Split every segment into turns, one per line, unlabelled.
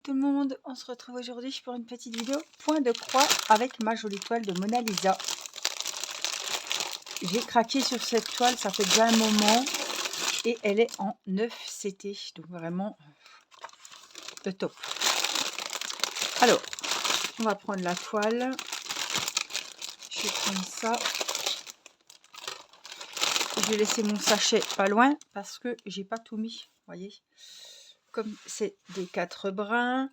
Tout le monde, on se retrouve aujourd'hui pour une petite vidéo point de croix avec ma jolie toile de Mona Lisa. J'ai craqué sur cette toile, ça fait déjà un moment et elle est en 9CT, donc vraiment le top. Alors, on va prendre la toile, je vais prendre ça. Je vais laisser mon sachet pas loin parce que j'ai pas tout mis, voyez. Comme c'est des 4 brins,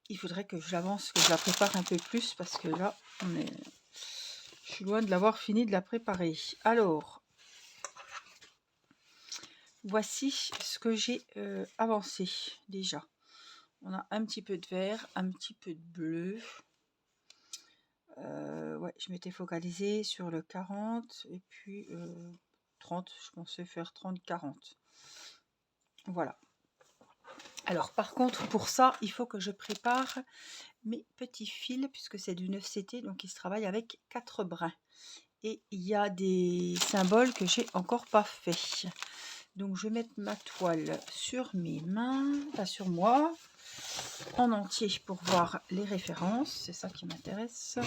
il faudrait que je l'avance, que je la prépare un peu plus parce que là, je suis loin de l'avoir fini de la préparer. Alors, voici ce que j'ai avancé déjà. On a un petit peu de vert, un petit peu de bleu. Ouais, je m'étais focalisée sur le 40 et puis 30. Je pensais faire 30-40. Voilà. Alors, par contre, pour ça, il faut que je prépare mes petits fils, puisque c'est du 9CT, donc il se travaille avec 4 brins. Et il y a des symboles que j'ai encore pas fait. Donc je vais mettre ma toile sur mes mains, pas sur moi, en entier pour voir les références. C'est ça qui m'intéresse.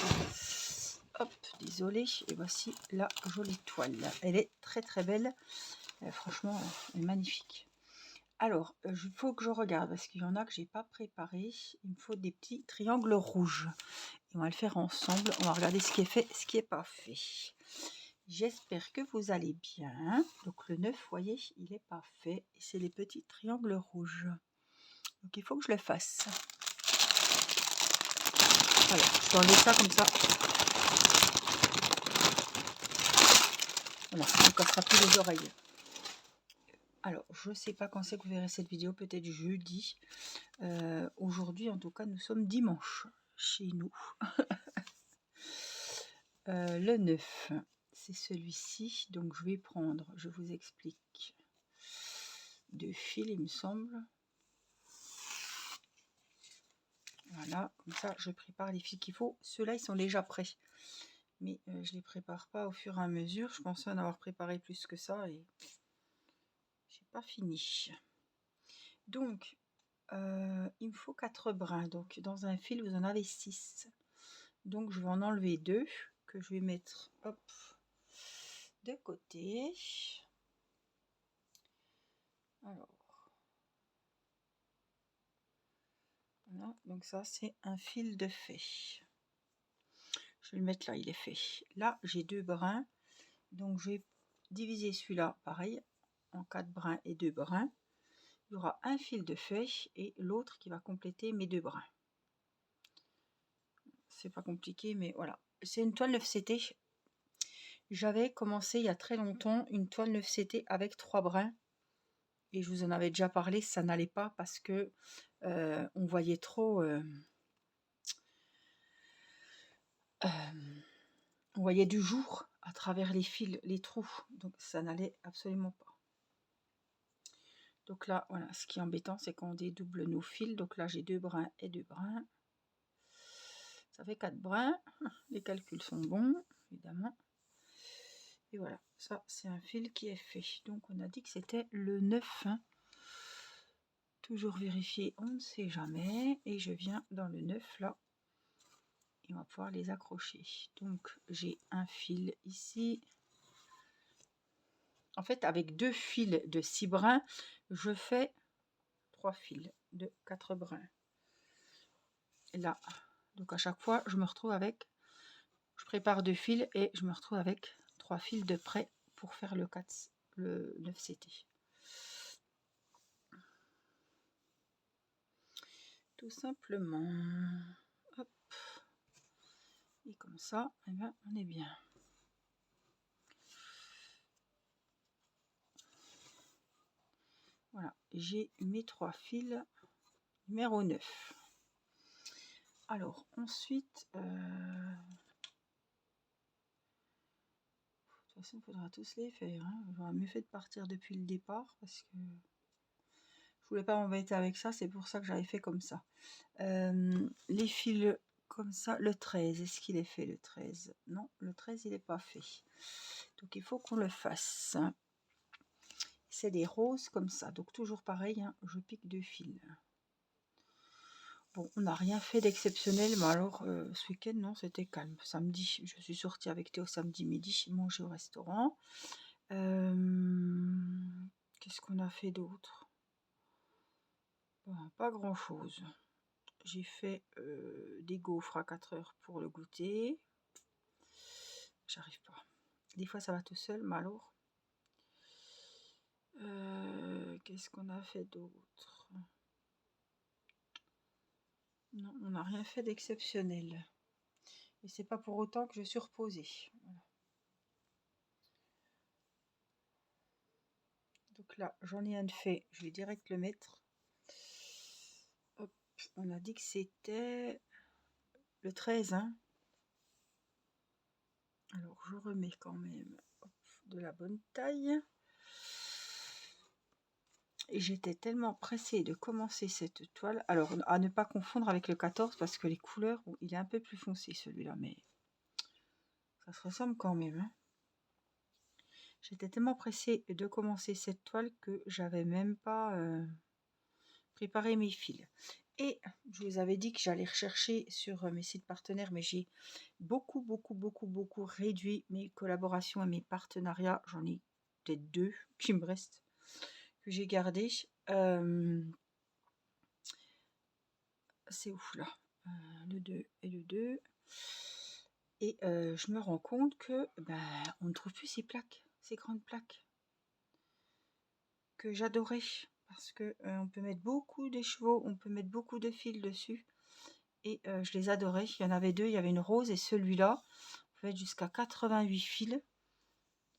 Hop, désolé. Et voici la jolie toile. Elle est très très belle. Franchement, elle est magnifique. Alors, il faut que je regarde parce qu'il y en a que j'ai pas préparé. Il me faut des petits triangles rouges. Et on va le faire ensemble. On va regarder ce qui est fait, ce qui n'est pas fait. J'espère que vous allez bien. Donc le 9, vous voyez, il n'est pas fait. Et c'est les petits triangles rouges. Donc il faut que je le fasse. Voilà, je vais enlever ça comme ça. Voilà, ça ne cassera plus les oreilles. Alors, je ne sais pas quand c'est que vous verrez cette vidéo, peut-être jeudi. Aujourd'hui, en tout cas, nous sommes dimanche chez nous. Le 9, c'est celui-ci. Donc, je vais prendre, je vous explique, 2 fils, il me semble. Voilà, comme ça, je prépare les fils qu'il faut. Ceux-là, ils sont déjà prêts. Mais je ne les prépare pas au fur et à mesure. Je pensais en avoir préparé plus que ça et j'ai pas fini. Donc, il me faut 4 brins. Donc, dans un fil, vous en avez 6. Donc, je vais en enlever 2 que je vais mettre, hop, de côté. Alors, voilà. Donc ça, c'est un fil de fait. Je vais le mettre là, il est fait. Là, j'ai 2 brins. Donc, je vais diviser celui-là, pareil, en 4 brins et 2 brins. Il y aura un fil de feuille et l'autre qui va compléter mes 2 brins. C'est pas compliqué, mais voilà. C'est une toile 9CT. J'avais commencé il y a très longtemps une toile 9CT avec 3 brins. Et je vous en avais déjà parlé, ça n'allait pas parce que on voyait trop... on voyait du jour à travers les fils, les trous. Donc ça n'allait absolument pas. Donc là, voilà, ce qui est embêtant, c'est qu'on dédouble nos fils. Donc là, j'ai 2 brins et 2 brins. Ça fait 4 brins. Les calculs sont bons, évidemment. Et voilà, ça, c'est un fil qui est fait. Donc, on a dit que c'était le 9. Hein. Toujours vérifier, on ne sait jamais. Et je viens dans le 9, là. Et on va pouvoir les accrocher. Donc, j'ai un fil ici. En fait, avec 2 fils de 6 brins, je fais 3 fils de 4 brins. Là, donc à chaque fois, je me retrouve avec, je prépare 2 fils et je me retrouve avec 3 fils de près pour faire le 9CT. Tout simplement. Hop. Et comme ça, eh ben, on est bien. Voilà, j'ai mes 3 fils numéro 9. Alors, ensuite, de toute façon, il faudra tous les faire. Hein. J'aurais mieux fait de partir depuis le départ parce que je voulais pas m'embêter avec ça. C'est pour ça que j'avais fait comme ça. Les fils comme ça, le 13, est-ce qu'il est fait le 13? Non, le 13, il n'est pas fait. Donc, il faut qu'on le fasse. C'est des roses comme ça. Donc, toujours pareil, hein, je pique 2 fils. Bon, on n'a rien fait d'exceptionnel, mais alors ce week-end, non, c'était calme. Samedi, je suis sortie avec Théo samedi midi, manger au restaurant. Qu'est-ce qu'on a fait d'autre? Bon, pas grand-chose. J'ai fait des gaufres à 4 heures pour le goûter. J'arrive pas. Des fois, ça va tout seul, mais alors. Qu'est-ce qu'on a fait d'autre? Non, on n'a rien fait d'exceptionnel. Et c'est pas pour autant que je suis reposée. Voilà. Donc là, j'en ai un de fait. Je vais direct le mettre. Hop, on a dit que c'était le 13, hein. Alors, je remets quand même de la bonne taille. Et j'étais tellement pressée de commencer cette toile. Alors, à ne pas confondre avec le 14 parce que les couleurs, bon, il est un peu plus foncé celui-là, mais ça se ressemble quand même, hein. J'étais tellement pressée de commencer cette toile que j'avais même pas préparé mes fils. Et je vous avais dit que j'allais rechercher sur mes sites partenaires, mais j'ai beaucoup réduit mes collaborations et mes partenariats. J'en ai peut-être 2 qui me restent, que j'ai gardé. C'est ouf là. Le 2 et le 2. Et je me rends compte que on ne trouve plus ces plaques, ces grandes plaques que j'adorais. Parce que on peut mettre beaucoup de chevaux, on peut mettre beaucoup de fils dessus. Et je les adorais. Il y en avait 2, il y avait une rose et celui-là. On peut mettre jusqu'à 88 fils.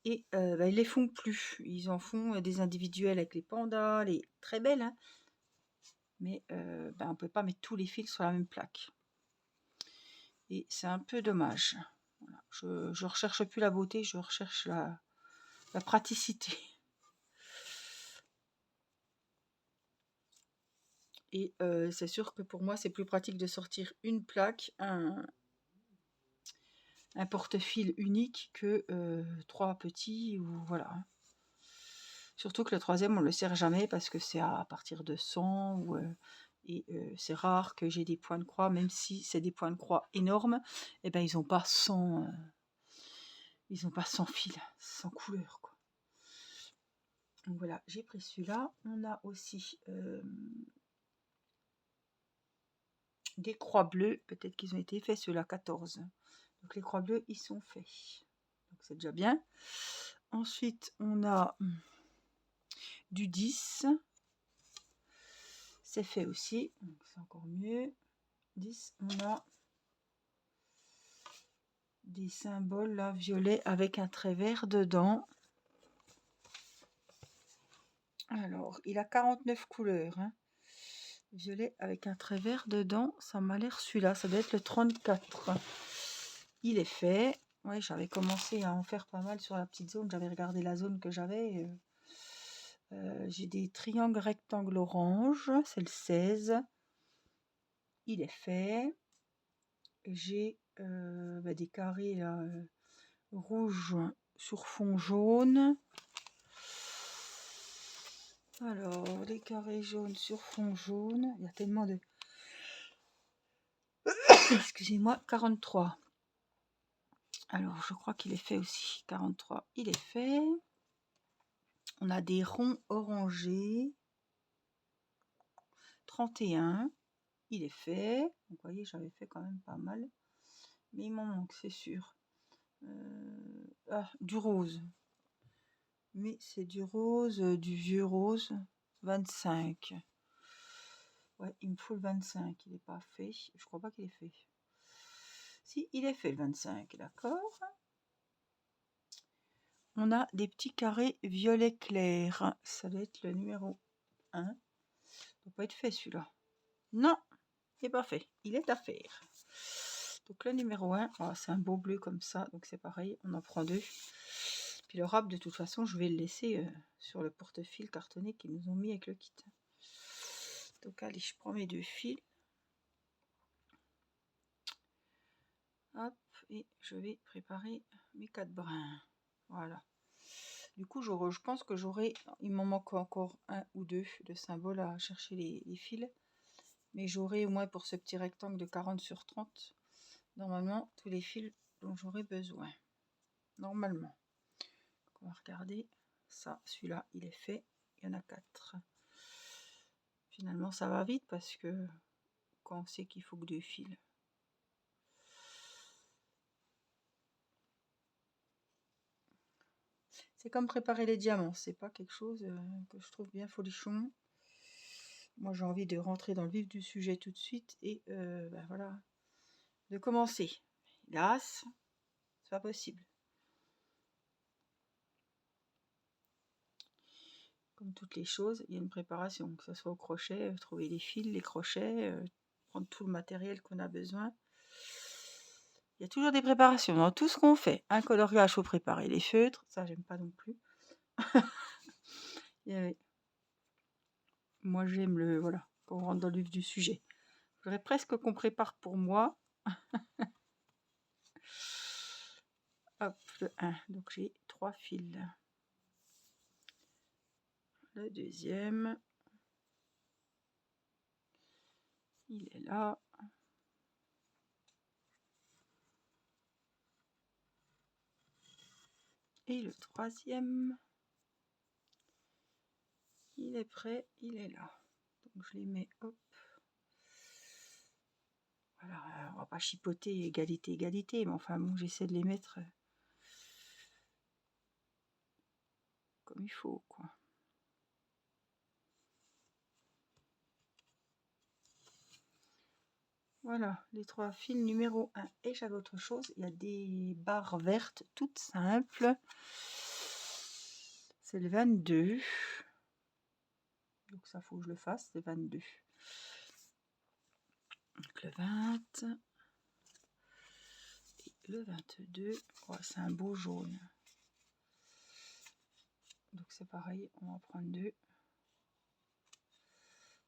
Et ils les font plus. Ils en font des individuels avec les pandas, les très belles, hein. Mais on ne peut pas mettre tous les fils sur la même plaque. Et c'est un peu dommage. Voilà. Je recherche plus la beauté, je recherche la praticité. Et c'est sûr que pour moi, c'est plus pratique de sortir une plaque, un porte-fil unique que 3 petits, ou voilà. Surtout que le troisième, on le sert jamais parce que c'est à partir de 100 et c'est rare que j'ai des points de croix, même si c'est des points de croix énormes, et ils n'ont pas 100 fils, 100 couleurs, quoi. Donc voilà, j'ai pris celui-là. On a aussi des croix bleues, peut-être qu'ils ont été faits, ceux-là 14. Donc les croix bleues, ils sont faits. Donc c'est déjà bien. Ensuite, on a du 10. C'est fait aussi, donc c'est encore mieux. 10, on a des symboles là, violets avec un trait vert dedans. Alors, il a 49 couleurs, hein. Violet avec un trait vert dedans, ça m'a l'air celui-là, ça doit être le 34. Il est fait. Ouais, j'avais commencé à en faire pas mal sur la petite zone, j'avais regardé la zone que j'avais. J'ai des triangles rectangles orange, c'est le 16. Il est fait. J'ai des carrés là, rouge sur fond jaune. Alors, les carrés jaunes sur fond jaune, il y a tellement de... Excusez-moi, 43. Alors, je crois qu'il est fait aussi. 43, il est fait. On a des ronds orangés. 31, il est fait. Donc, vous voyez, j'avais fait quand même pas mal. Mais il m'en manque, c'est sûr. Du rose. Mais c'est du rose, du vieux rose. 25. Ouais, il me faut le 25. Il n'est pas fait. Je crois pas qu'il est fait. Si, il est fait le 25, d'accord. On a des petits carrés violet clair. Ça doit être le numéro 1. Il ne doit pas être fait celui-là. Non, il n'est pas fait. Il est à faire. Donc le numéro 1, c'est un beau bleu comme ça. Donc c'est pareil, on en prend 2. Puis le râpe, de toute façon, je vais le laisser sur le porte-fil cartonné qu'ils nous ont mis avec le kit. Donc allez, je prends mes 2 fils. Hop, et je vais préparer mes 4 brins. Voilà. Du coup, je pense que j'aurai, il m'en manque encore 1 ou 2 de symboles à chercher les fils. Mais j'aurai au moins pour ce petit rectangle de 40 sur 30, normalement, tous les fils dont j'aurai besoin. Normalement. Donc, on va regarder. Ça, celui-là, il est fait. Il y en a 4. Finalement, ça va vite parce que quand on sait qu'il faut que 2 fils. C'est comme préparer les diamants. C'est pas quelque chose que je trouve bien folichon. Moi, j'ai envie de rentrer dans le vif du sujet tout de suite et ben voilà, de commencer. Hélas, c'est pas possible. Comme toutes les choses, il y a une préparation, que ce soit au crochet, trouver les fils, les crochets, prendre tout le matériel qu'on a besoin. Il y a toujours des préparations dans tout ce qu'on fait. Un coloriage, il faut préparer les feutres, ça j'aime pas non plus. Moi j'aime le, voilà, quand on rentre dans le vif du sujet. Je voudrais presque qu'on prépare pour moi. Hop, le 1, donc j'ai 3 fils. Le deuxième, il est là. Et le troisième, il est prêt, il est là. Donc je les mets, hop. Voilà, on va pas chipoter égalité, égalité, mais enfin bon, j'essaie de les mettre comme il faut, quoi. Voilà, les 3 fils numéro 1. Et j'avais autre chose, il y a des barres vertes toutes simples. C'est le 22. Donc ça, faut que je le fasse, c'est 22. Donc le 20. Et le 22. Oh, c'est un beau jaune. Donc c'est pareil, on va en prendre 2.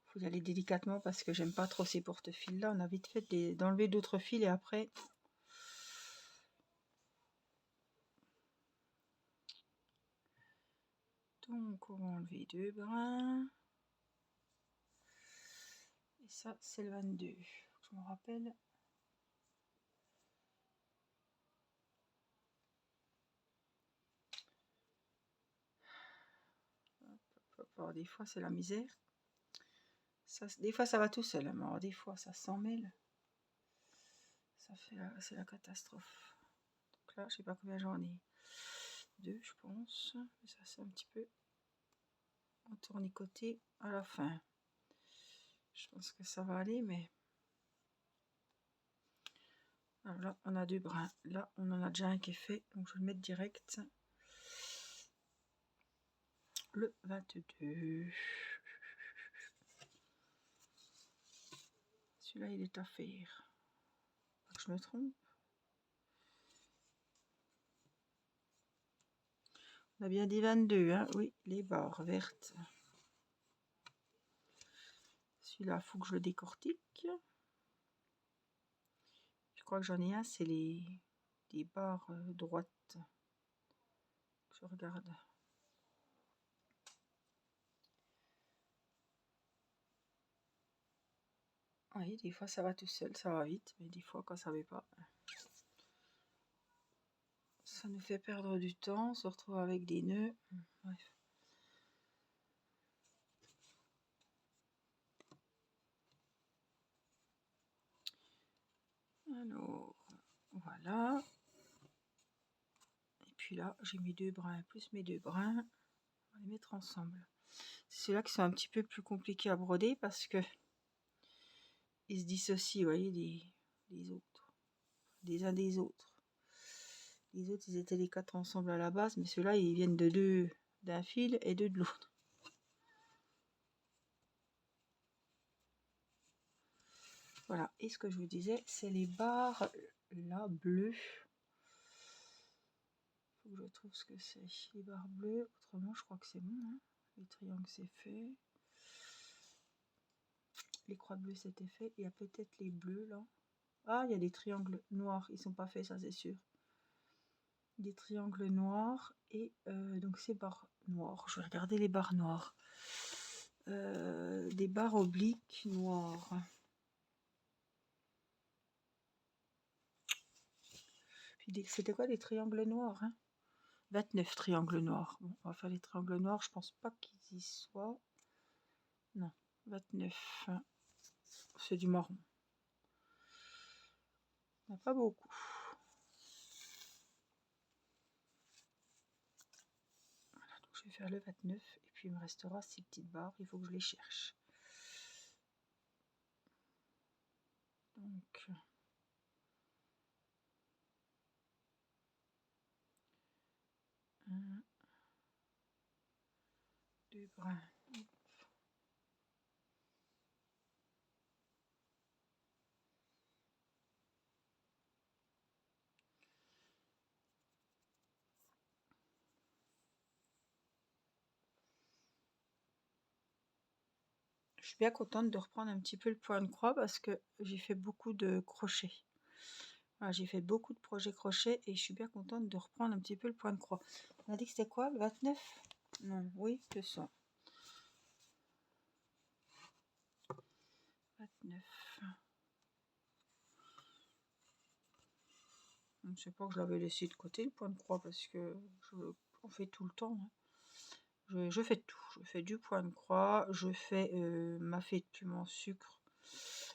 Faut y aller délicatement parce que j'aime pas trop ces porte-fils là. On a vite fait d'enlever d'autres fils et après... Donc on va enlever 2 brins. Et ça c'est le 22. Je me rappelle. Alors, des fois c'est la misère. Ça, des fois ça va tout seul, mais alors, des fois ça s'en mêle. Ça fait c'est la catastrophe. Donc là je sais pas combien j'en ai. 2 je pense. Mais ça c'est un petit peu en tournicoté à la fin. Je pense que ça va aller, mais... Alors là, on a 2 brins. Là, on en a déjà un qui est fait. Donc, je vais le mettre direct. Le 22. Celui-là, il est à faire. Faut que je me trompe. On a bien dit 22, hein? Oui, les barres vertes. Celui-là, il faut que je le décortique. Je crois que j'en ai un, c'est les barres droites. Je regarde. Oui, des fois ça va tout seul, ça va vite, mais des fois quand ça ne va pas, ça nous fait perdre du temps, on se retrouve avec des nœuds. Bref. Alors, voilà. Et puis là, j'ai mes 2 brins, plus mes 2 brins. On va les mettre ensemble. C'est ceux-là qui sont un petit peu plus compliqués à broder parce que ils se dissocient, vous voyez, des autres. Des uns des autres. Les autres, ils étaient les 4 ensemble à la base, mais ceux-là, ils viennent de 2 d'un fil et 2 de l'autre. Voilà, et ce que je vous disais, c'est les barres là bleues. Faut que je trouve ce que c'est. Les barres bleues, autrement je crois que c'est bon. Hein. Les triangles c'est fait. Les croix bleues c'était fait. Il y a peut-être les bleus là. Ah, il y a des triangles noirs, ils sont pas faits, ça c'est sûr. Des triangles noirs et donc ces barres noires. Je vais regarder les barres noires. Des barres obliques noires. Puis c'était quoi les triangles noirs, hein? 29 triangles noirs. Bon, on va faire les triangles noirs. Je pense pas qu'ils y soient. Non, 29. C'est du marron. Il n'y en a pas beaucoup. Voilà, donc je vais faire le 29. Et puis il me restera 6 petites barres. Il faut que je les cherche. Donc... 1, 2 brins. Je suis bien contente de reprendre un petit peu le point de croix parce que j'ai fait beaucoup de crochets. Voilà, j'ai fait beaucoup de projets crochets et je suis bien contente de reprendre un petit peu le point de croix. On a dit que c'était quoi, le 29? Non, oui, c'est ça. 29. Je ne sais pas que je l'avais laissé de côté, le point de croix, parce que on fait tout le temps. Hein. Je fais tout. Je fais du point de croix, je fais ma fée de piment sucre,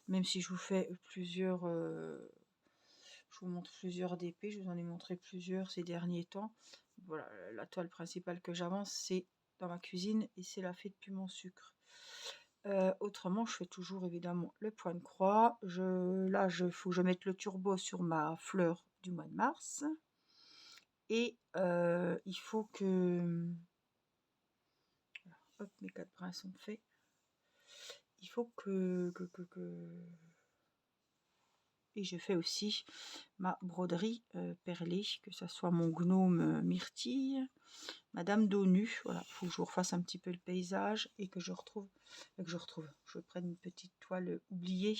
même si je vous fais plusieurs... je vous montre plusieurs DP, je vous en ai montré plusieurs ces derniers temps. Voilà, la toile principale que j'avance, c'est dans ma cuisine et c'est la fée de piment sucre. Autrement, je fais toujours évidemment le point de croix. Là, faut que je mette le turbo sur ma fleur du mois de mars. Et il faut que... Hop, mes 4 brins sont faits. Il faut que... Et je fais aussi ma broderie perlée, que ce soit mon gnome myrtille, Madame d'ONU. Voilà, il faut que je vous refasse un petit peu le paysage et que je prenne une petite toile oubliée,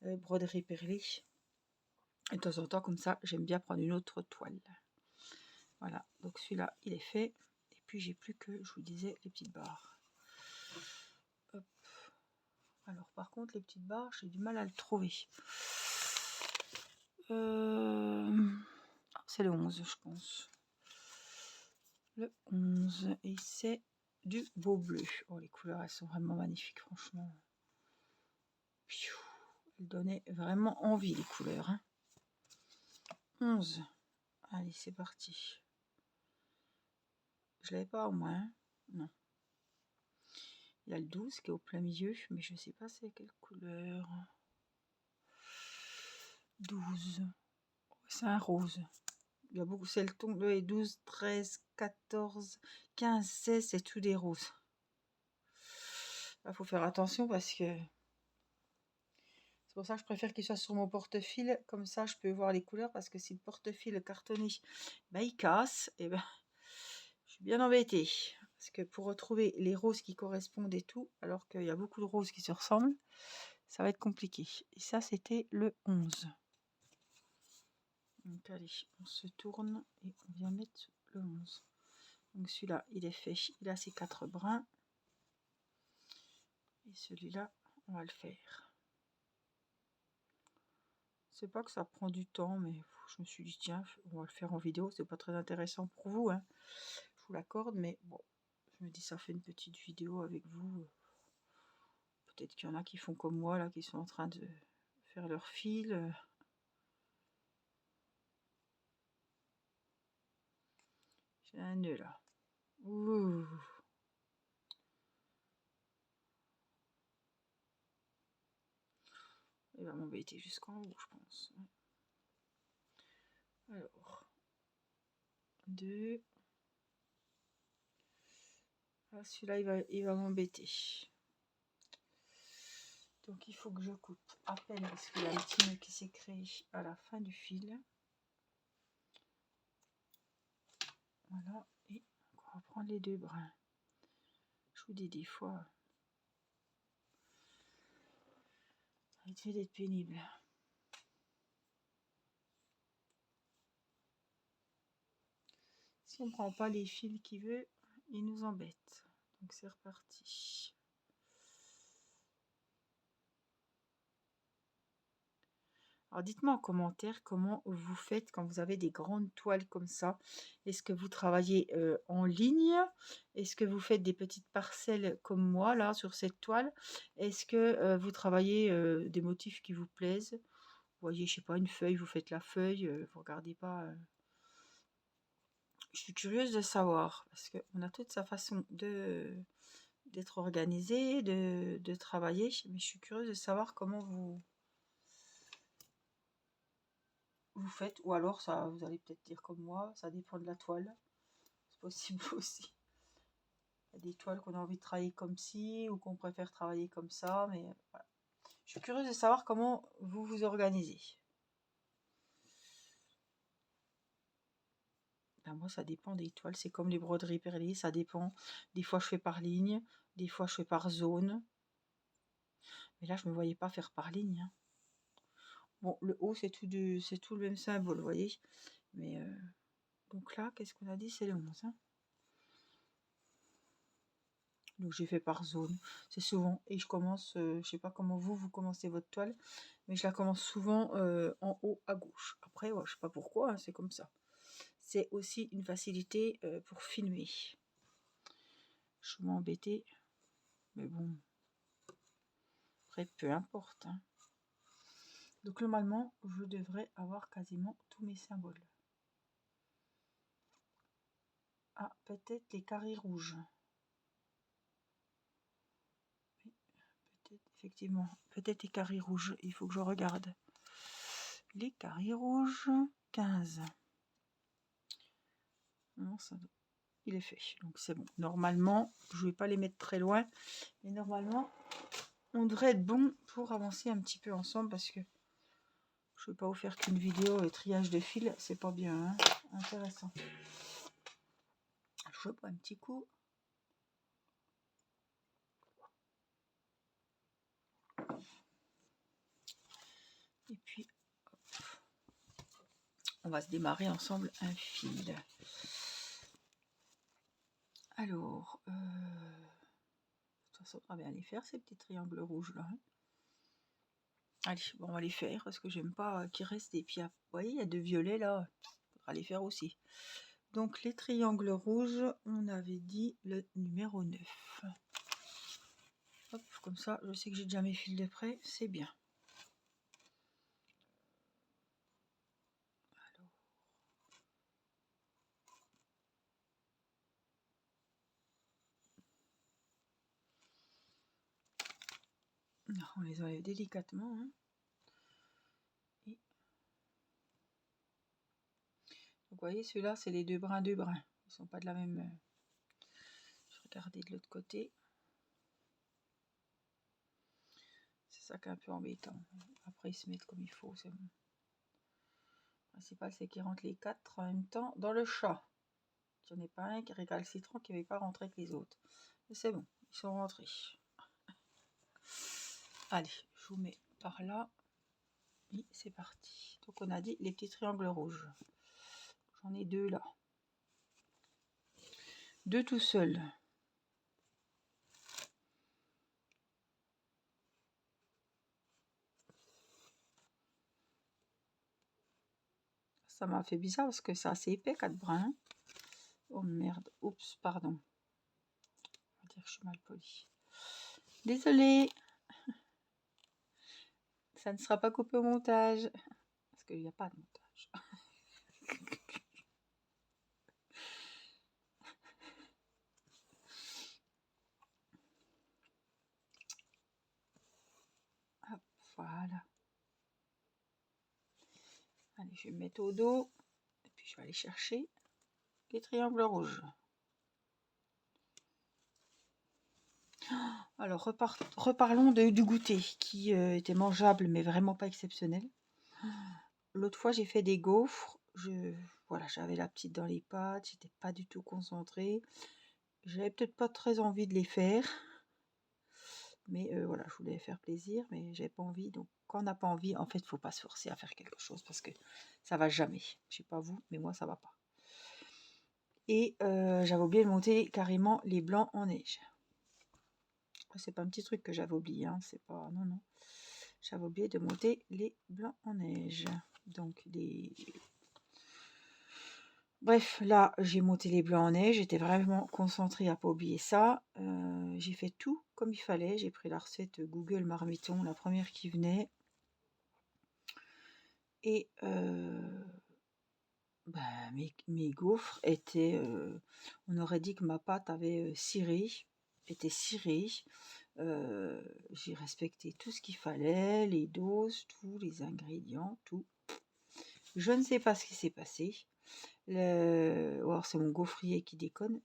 broderie perlée. Et de temps en temps, comme ça, j'aime bien prendre une autre toile. Voilà, donc celui-là, il est fait. Et puis, j'ai plus que, je vous disais, les petites barres. Hop. Alors, par contre, les petites barres, j'ai du mal à le trouver. C'est le 11, je pense. Le 11. Et c'est du beau bleu. Oh, les couleurs, elles sont vraiment magnifiques, franchement. Elles donnaient vraiment envie, les couleurs. Hein. 11. Allez, c'est parti. Je l'avais pas au moins. Hein. Non. Il y a le 12 qui est au plein milieu, mais je ne sais pas c'est quelle couleur. 12. C'est un rose. Il y a beaucoup, c'est le ton, 12, 13, 14, 15, 16, c'est tout des roses. Il faut faire attention parce que c'est pour ça que je préfère qu'il soit sur mon porte-fil. Comme ça, je peux voir les couleurs parce que si le porte-fil cartonné, ben, il casse, et ben, je suis bien embêtée. Parce que pour retrouver les roses qui correspondent et tout, alors qu'il y a beaucoup de roses qui se ressemblent, ça va être compliqué. Et ça, c'était le 11. Donc allez, on se tourne et on vient mettre le 11. Donc celui-là, il est fait. Il a ses 4 brins. Et celui-là, on va le faire. C'est pas que ça prend du temps, mais je me suis dit, tiens, on va le faire en vidéo. C'est pas très intéressant pour vous, hein. Je vous l'accorde, mais bon, je me dis, ça fait une petite vidéo avec vous. Peut-être qu'il y en a qui font comme moi, là, qui sont en train de faire leur fil. J'ai un nœud, là. Ouh. Il va m'embêter jusqu'en haut, je pense. Alors, 2. Ah, celui-là, il va m'embêter. Donc, il faut que je coupe à peine parce qu'il y a le petit nœud qui s'est créé à la fin du fil. Voilà, et on va prendre les 2 brins. Je vous dis des fois, arrêtez d'être pénible. Si on ne prend pas les fils qu'il veut, il nous embête. Donc c'est reparti. Alors dites-moi en commentaire comment vous faites quand vous avez des grandes toiles comme ça. Est-ce que vous travaillez en ligne? Est-ce que vous faites des petites parcelles comme moi là sur cette toile? Est-ce que vous travaillez des motifs qui vous plaisent? Vous voyez, je sais pas, une feuille, vous faites la feuille, vous regardez pas. Je suis curieuse de savoir parce qu'on a toute sa façon d'être organisé, de travailler, mais je suis curieuse de savoir comment vous faites, ou alors ça, vous allez peut-être dire comme moi, ça dépend de la toile, c'est possible aussi. Il y a des toiles qu'on a envie de travailler comme ci, ou qu'on préfère travailler comme ça, mais voilà. Je suis curieuse de savoir comment vous vous organisez. Ben moi, ça dépend des toiles, c'est comme les broderies perlées, ça dépend. Des fois, je fais par ligne, des fois, je fais par zone. Mais là, je me voyais pas faire par ligne, hein. Bon, le haut, c'est tout le même symbole, vous voyez. Mais donc là, qu'est-ce qu'on a dit? C'est le 11, hein. Donc j'ai fait par zone, c'est souvent. Et je commence, je sais pas comment vous commencez votre toile, mais je la commence souvent en haut à gauche. Après, ouais, je sais pas pourquoi, hein, c'est comme ça. C'est aussi une facilité pour filmer. Je vais m'embêter, mais bon, après, peu importe, hein. Donc normalement, je devrais avoir quasiment tous mes symboles. Ah, peut-être les carrés rouges. Oui, peut-être, effectivement, peut-être les carrés rouges. Il faut que je regarde. Les carrés rouges, 15. Non, ça, il est fait. Donc c'est bon. Normalement, je ne vais pas les mettre très loin. Mais normalement, on devrait être bon pour avancer un petit peu ensemble parce que je ne vais pas vous faire qu'une vidéo triage de fils. C'est pas bien, hein. Intéressant. Je bois un petit coup. Et puis, on va se démarrer ensemble un fil. Alors, de toute façon, on va bien les faire, ces petits triangles rouges là, hein. Allez, bon, on va les faire parce que j'aime pas qu'il reste des pieds. Vous voyez, il y a deux violets là, il faudra les faire aussi. Donc, les triangles rouges, on avait dit le numéro 9. Hop, comme ça, je sais que j'ai déjà mes fils de près, c'est bien. Alors, on les enlève délicatement, hein. Et... donc, vous voyez, ceux-là, c'est les deux brins. Ils sont pas de la même... Je vais regarder de l'autre côté. C'est ça qui est un peu embêtant. Après, ils se mettent comme il faut, c'est bon. Le principal, c'est qu'ils rentrent les 4 en même temps dans le chat. Il n'y en a pas un qui récalcitrant qui n'avait pas rentré avec les autres. Mais c'est bon, ils sont rentrés. Allez, je vous mets par là. Et c'est parti. Donc on a dit les petits triangles rouges. J'en ai deux là. Deux tout seuls. Ça m'a fait bizarre parce que c'est assez épais, 4 brins. Oh merde, oups, pardon. On va dire que je suis mal polie. Désolée. Ça ne sera pas coupé au montage. Parce qu'il n'y a pas de montage. Hop, voilà. Allez, je vais me mettre au dos. Et puis je vais aller chercher les triangles rouges. Alors, reparlons du goûter, qui était mangeable, mais vraiment pas exceptionnel. L'autre fois, j'ai fait des gaufres. Voilà, j'avais la petite dans les pattes, j'étais pas du tout concentrée. J'avais peut-être pas très envie de les faire. Mais voilà, je voulais faire plaisir, mais j'avais pas envie. Donc, quand on n'a pas envie, en fait, il faut pas se forcer à faire quelque chose parce que ça va jamais. Je sais pas vous, mais moi, ça va pas. Et j'avais oublié de monter carrément les blancs en neige. C'est pas un petit truc que j'avais oublié, hein, c'est pas... Non, non. j'avais oublié de monter les blancs en neige. Donc, bref, là, j'ai monté les blancs en neige. J'étais vraiment concentrée à pas oublier ça. J'ai fait tout comme il fallait. J'ai pris la recette Google Marmiton, la première qui venait. Et mes gaufres étaient... on aurait dit que ma pâte avait était cirée. J'ai respecté tout ce qu'il fallait, les doses, tous les ingrédients, tout. Je ne sais pas ce qui s'est passé. Ou alors c'est mon gaufrier qui déconne.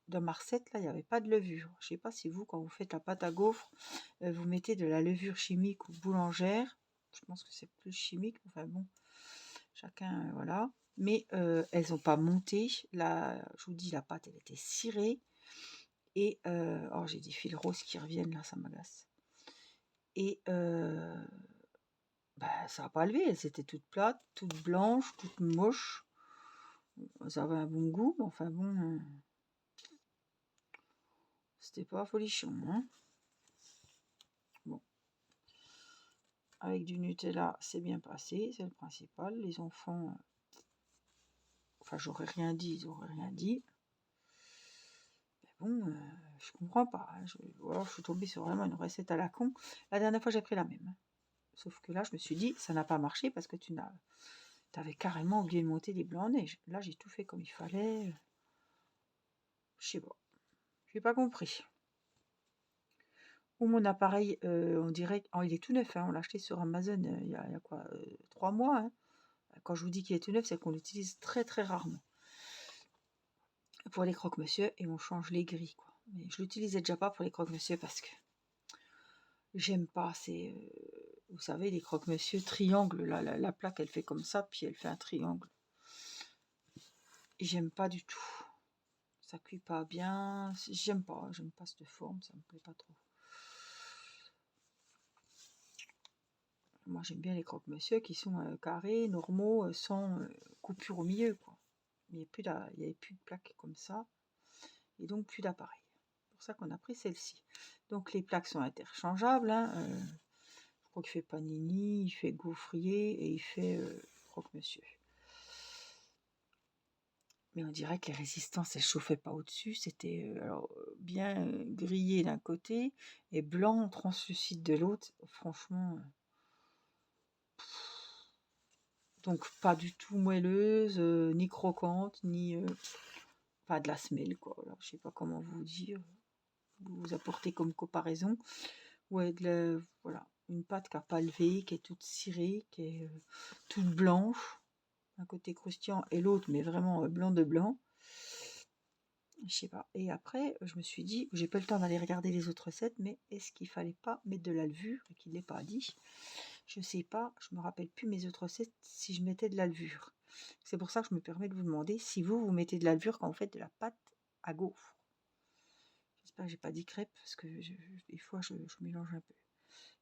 Dans ma recette, là, il n'y avait pas de levure. Je ne sais pas si vous, quand vous faites la pâte à gaufres, vous mettez de la levure chimique ou boulangère. Je pense que c'est plus chimique. Enfin bon, chacun, voilà. Mais elles n'ont pas monté. Là, je vous dis, la pâte, elle était cirée. Et oh, j'ai des fils roses qui reviennent, là, ça m'agace. Et ça n'a pas levé. Elles étaient toutes plates, toutes blanches, toutes moches. Ça avait un bon goût, mais enfin bon, c'était pas folichon, hein. Bon, avec du Nutella, c'est bien passé, c'est le principal. Les enfants, enfin, j'aurais rien dit, ils auraient rien dit. Mais bon, je comprends pas, hein. Ou alors je suis tombée sur vraiment une recette à la con. La dernière fois, j'ai pris la même, hein. Sauf que là, je me suis dit, ça n'a pas marché parce que t'avais carrément oublié de monter les blancs en neige. Là, j'ai tout fait comme il fallait. Je sais pas, j'ai pas compris. Ou mon appareil, on dirait, oh, il est tout neuf, hein, on l'a acheté sur Amazon il y a quoi, 3 mois, hein. Quand je vous dis qu'il est tout neuf, c'est qu'on l'utilise très très rarement. Pour les croque-monsieur, et on change les grilles, quoi. Mais je l'utilisais déjà pas pour les croque-monsieur parce que j'aime pas. C'est, vous savez, les croque-monsieur triangle, la plaque elle fait comme ça, puis elle fait un triangle. Et j'aime pas du tout. Ça cuit pas bien. J'aime pas cette forme, ça me plaît pas trop. Moi, j'aime bien les croque-monsieur qui sont carrés, normaux, sans coupure au milieu, quoi. Il n'y avait plus de plaques comme ça, et donc plus d'appareil. C'est pour ça qu'on a pris celle-ci. Donc les plaques sont interchangeables, hein. Je crois qu'il fait panini, il fait gaufrier et il fait croque-monsieur. Mais on dirait que les résistances, elles chauffaient pas au-dessus. C'était bien grillé d'un côté et blanc translucide de l'autre. Franchement... donc pas du tout moelleuse, ni croquante, ni pas de la semelle, quoi. Alors, je sais pas comment vous dire, vous apporter comme comparaison. Ouais, voilà, une pâte qui n'a pas levé, qui est toute cirée, qui est toute blanche, un côté croustillant et l'autre, mais vraiment blanc de blanc. Je sais pas. Et après, je me suis dit, j'ai pas le temps d'aller regarder les autres recettes, mais est-ce qu'il fallait pas mettre de la levure et qu'il l'ait pas dit? Je sais pas, je me rappelle plus mes autres recettes si je mettais de la levure. C'est pour ça que je me permets de vous demander si vous mettez de la levure quand vous faites de la pâte à gaufres. J'espère que j'ai pas dit crêpes parce que des fois je mélange un peu.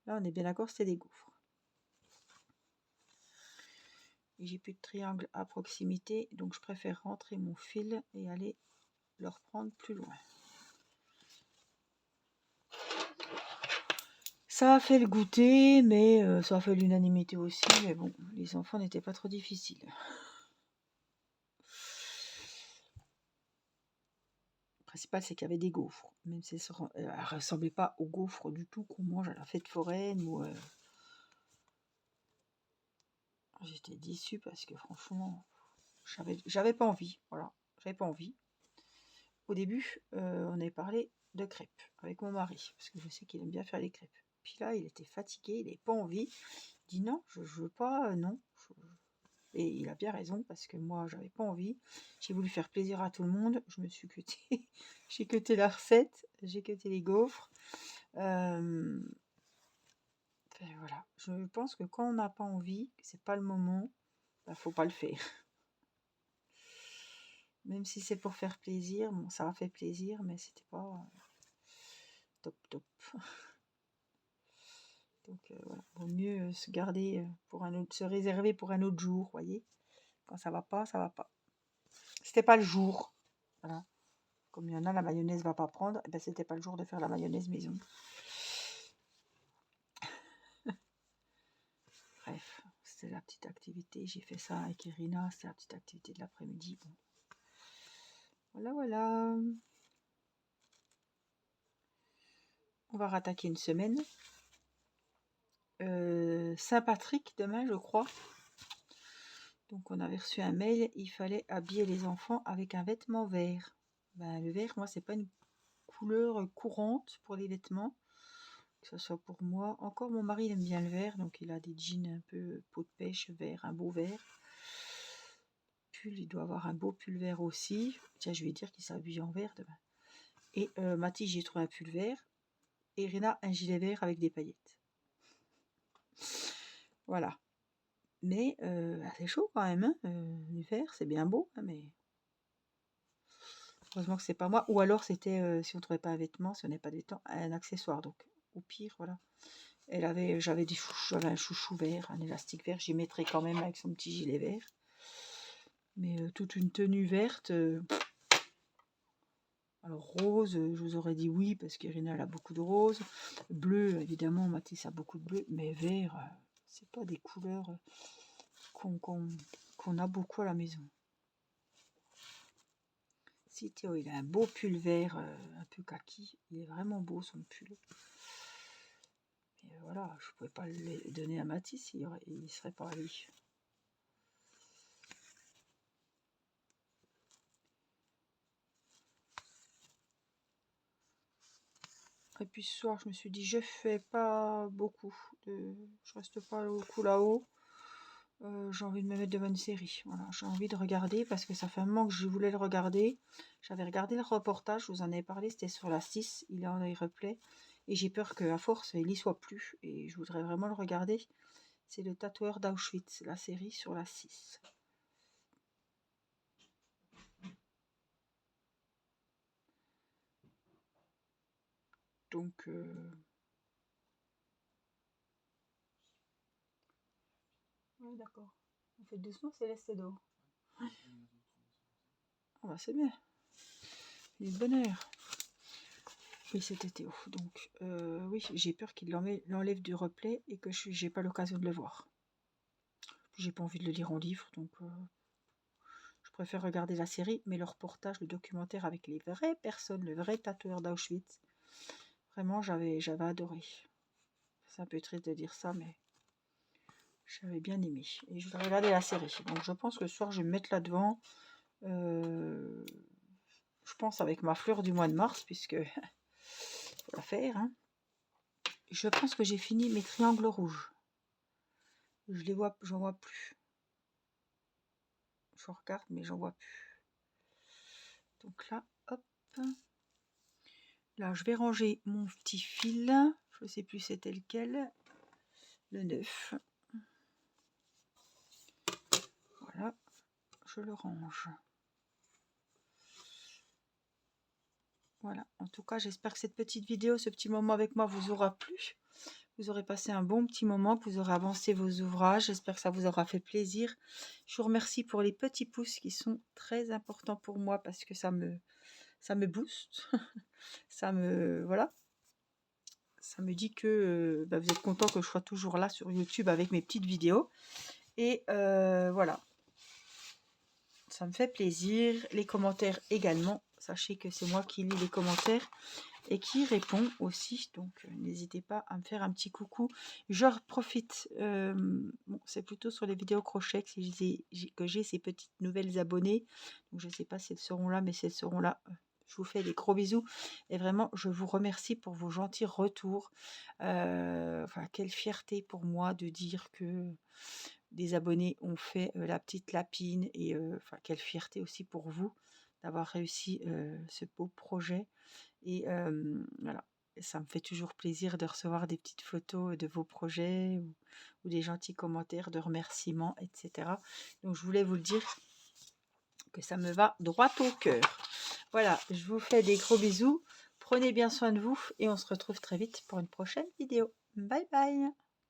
Là, on est bien d'accord, c'était des gaufres. Et j'ai plus de triangle à proximité, donc je préfère rentrer mon fil et aller le reprendre plus loin. Ça a fait le goûter, mais ça a fait l'unanimité aussi. Mais bon, les enfants n'étaient pas trop difficiles. Le principal, c'est qu'il y avait des gaufres. Même si elles ne ressemblaient pas aux gaufres du tout qu'on mange à la fête foraine. J'étais déçue parce que franchement, j'avais pas envie. Voilà, j'avais pas envie. Au début, on avait parlé de crêpes avec mon mari, parce que je sais qu'il aime bien faire les crêpes. Puis là, il était fatigué, il n'avait pas envie. Il dit non, je veux pas, non. Et il a bien raison, parce que moi, j'avais pas envie. J'ai voulu faire plaisir à tout le monde. Je me suis cutée. J'ai cuté la recette, j'ai cuté les gaufres. Voilà. Je pense que quand on n'a pas envie, que c'est pas le moment, faut pas le faire. Même si c'est pour faire plaisir, bon, ça a fait plaisir, mais c'était pas top. Donc voilà, vaut mieux se garder pour un autre, se réserver pour un autre jour, voyez. Quand ça va pas, ça va pas. C'était pas le jour. Voilà. Comme il y en a, la mayonnaise va pas prendre, et ben c'était pas le jour de faire la mayonnaise maison. petite activité. J'ai fait ça avec Irina, c'est la petite activité de l'après-midi. Bon. Voilà, voilà. On va rattaquer une semaine. Saint-Patrick demain, je crois. Donc on avait reçu un mail, il fallait habiller les enfants avec un vêtement vert. Ben, le vert, moi, c'est pas une couleur courante pour les vêtements, que ce soit pour moi. Encore mon mari, il aime bien le vert, donc il a des jeans un peu peau de pêche vert, un beau vert. Pull, il doit avoir un beau pull vert aussi. Tiens, je vais dire qu'il s'habille en vert demain. Et Mathis, j'ai trouvé un pull vert. Et Rina, un gilet vert avec des paillettes. Voilà. Mais c'est chaud quand même, hein. L'hiver, c'est bien beau, hein, mais heureusement que c'est pas moi. Ou alors c'était, si on trouvait pas un vêtement, si on n'avait pas de vêtements, un accessoire. Donc au pire, voilà. J'avais un chouchou vert, un élastique vert. J'y mettrais quand même avec son petit gilet vert. Mais toute une tenue verte. Alors rose, je vous aurais dit oui parce qu'Irina elle a beaucoup de rose. Bleu, évidemment, Mathis a beaucoup de bleu. Mais vert, c'est pas des couleurs qu'on a beaucoup à la maison. Si Théo, il a un beau pull vert, un peu kaki. Il est vraiment beau son pull. Mais voilà, je ne pouvais pas le donner à Mathis, il serait pas à lui. Et puis ce soir, je me suis dit, je fais pas beaucoup. Je reste pas beaucoup là-haut. J'ai envie de me mettre devant une série. Voilà, j'ai envie de regarder parce que ça fait un moment que je voulais le regarder. J'avais regardé le reportage, je vous en ai parlé, c'était sur la 6, il est en replay. Et j'ai peur qu'à force, il y soit plus. Et je voudrais vraiment le regarder. C'est le tatoueur d'Auschwitz, la série sur la 6. Donc, ouais, d'accord. On fait doucement, c'est laissé d'eau. Ah bah c'est bien. Il est de bonne heure. Oui, c'était Théo. Donc, oui, j'ai peur qu'il l'enlève du replay et que j'ai pas l'occasion de le voir. J'ai pas envie de le lire en livre, donc je préfère regarder la série, mais le reportage, le documentaire avec les vraies personnes, le vrai tatoueur d'Auschwitz, vraiment, j'avais adoré. C'est un peu triste de dire ça, mais j'avais bien aimé. Et je vais regarder la série. Donc, je pense que ce soir, je vais me mettre là-devant. Je pense avec ma fleur du mois de mars, puisque faut la faire. Hein. Je pense que j'ai fini mes triangles rouges. Je les vois, j'en vois plus. Je regarde, mais j'en vois plus. Donc là, hop. Là, je vais ranger mon petit fil. Je ne sais plus c'était lequel. Le 9. Voilà, je le range. Voilà, en tout cas, j'espère que cette petite vidéo, ce petit moment avec moi vous aura plu. Vous aurez passé un bon petit moment, que vous aurez avancé vos ouvrages. J'espère que ça vous aura fait plaisir. Je vous remercie pour les petits pouces qui sont très importants pour moi parce que ça me booste. Voilà. Ça me dit que vous êtes content que je sois toujours là sur YouTube avec mes petites vidéos. Et voilà. Ça me fait plaisir. Les commentaires également. Sachez que c'est moi qui lis les commentaires et qui répond aussi. Donc, n'hésitez pas à me faire un petit coucou. Je profite. Bon, c'est plutôt sur les vidéos crochet que j'ai ces petites nouvelles abonnées. Donc, je ne sais pas si elles seront là, mais si elles seront là, je vous fais des gros bisous. Et vraiment, je vous remercie pour vos gentils retours. Enfin, quelle fierté pour moi de dire que des abonnés ont fait la petite lapine. Et enfin, quelle fierté aussi pour vous d'avoir réussi ce beau projet. Et voilà, ça me fait toujours plaisir de recevoir des petites photos de vos projets ou des gentils commentaires de remerciements, etc. Donc, je voulais vous le dire que ça me va droit au cœur. Voilà, je vous fais des gros bisous. Prenez bien soin de vous et on se retrouve très vite pour une prochaine vidéo. Bye bye!